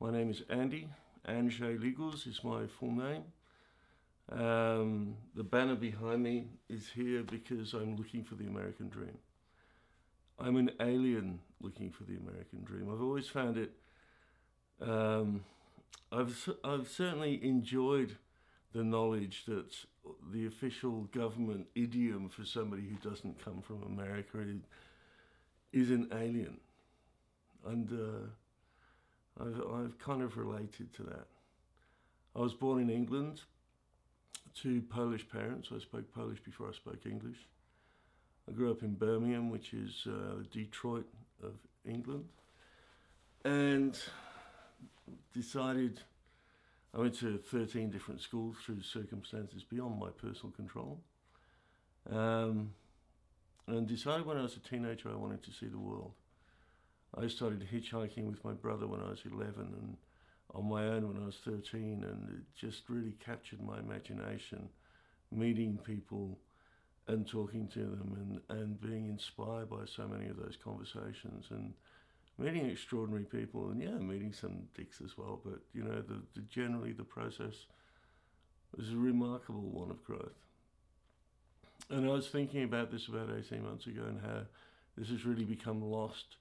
My name is Andy. Ange Legals is my full name. The banner behind me is here because I'm looking for the American dream. I'm an alien looking for the American dream. I've always found it, I've certainly enjoyed the knowledge that the official government idiom for somebody who doesn't come from America is an alien. And I've kind of related to that. I was born in England to Polish parents. I spoke Polish before I spoke English. I grew up in Birmingham, which is Detroit of England, and decided I went to 13 different schools through circumstances beyond my personal control, and decided when I was a teenager I wanted to see the world. I started hitchhiking with my brother when I was 11 and on my own when I was 13, and it just really captured my imagination, meeting people and talking to them and being inspired by so many of those conversations and meeting extraordinary people, and yeah, meeting some dicks as well, but you know, generally the process was a remarkable one of growth. And I was thinking about this about 18 months ago and how this has really become lost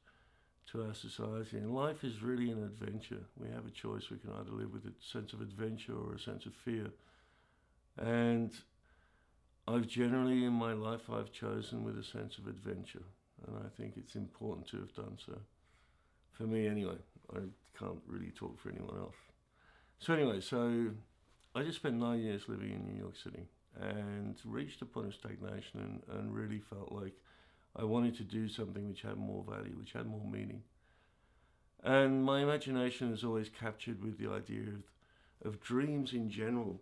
to our society. And life is really an adventure. We have a choice. We can either live with a sense of adventure or a sense of fear. And I've generally in my life, I've chosen with a sense of adventure. And I think it's important to have done so. For me anyway, I can't really talk for anyone else. So anyway, so I just spent 9 years living in New York City and reached a point of stagnation and really felt like I wanted to do something which had more value, which had more meaning. And my imagination is always captured with the idea of dreams in general.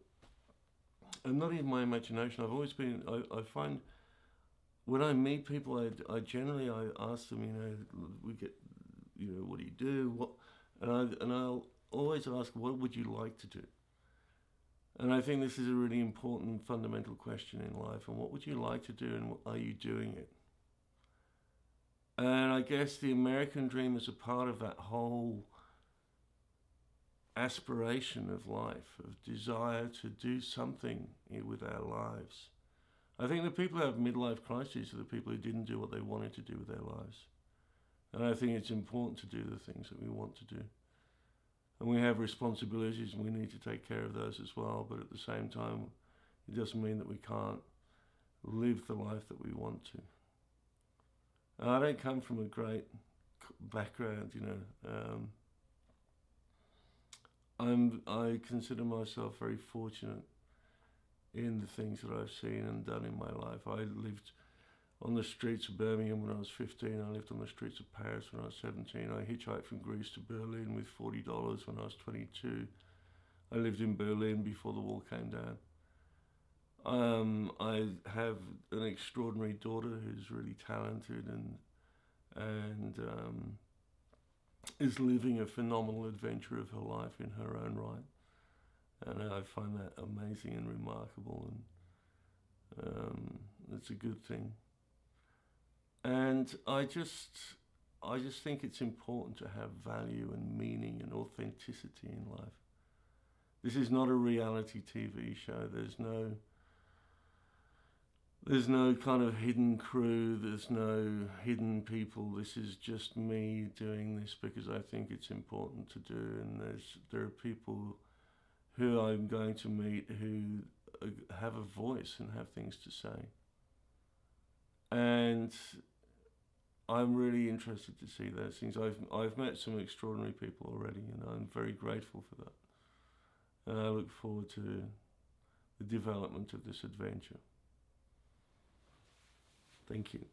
And not even my imagination, I've always been, I find when I meet people, I generally ask them, you know, we get, you know, what do you do? And I'll always ask, what would you like to do? And I think this is a really important fundamental question in life. And what would you like to do, and are you doing it? And I guess the American dream is a part of that whole aspiration of life, of desire to do something with our lives. I think the people who have midlife crises are the people who didn't do what they wanted to do with their lives. And I think it's important to do the things that we want to do. And we have responsibilities and we need to take care of those as well. But at the same time, it doesn't mean that we can't live the life that we want to. I don't come from a great background, you know. I consider myself very fortunate in the things that I've seen and done in my life. I lived on the streets of Birmingham when I was 15. I lived on the streets of Paris when I was 17. I hitchhiked from Greece to Berlin with $40 when I was 22. I lived in Berlin before the wall came down. I have an extraordinary daughter who's really talented and is living a phenomenal adventure of her life in her own right. And I find that amazing and remarkable, and it's a good thing. And I just think it's important to have value and meaning and authenticity in life. This is not a reality TV show. There's no kind of hidden crew, there's no hidden people. This is just me doing this because I think it's important to do, and there are people who I'm going to meet who have a voice and have things to say. And I'm really interested to see those things. I've met some extraordinary people already, and I'm very grateful for that. And I look forward to the development of this adventure. Thank you.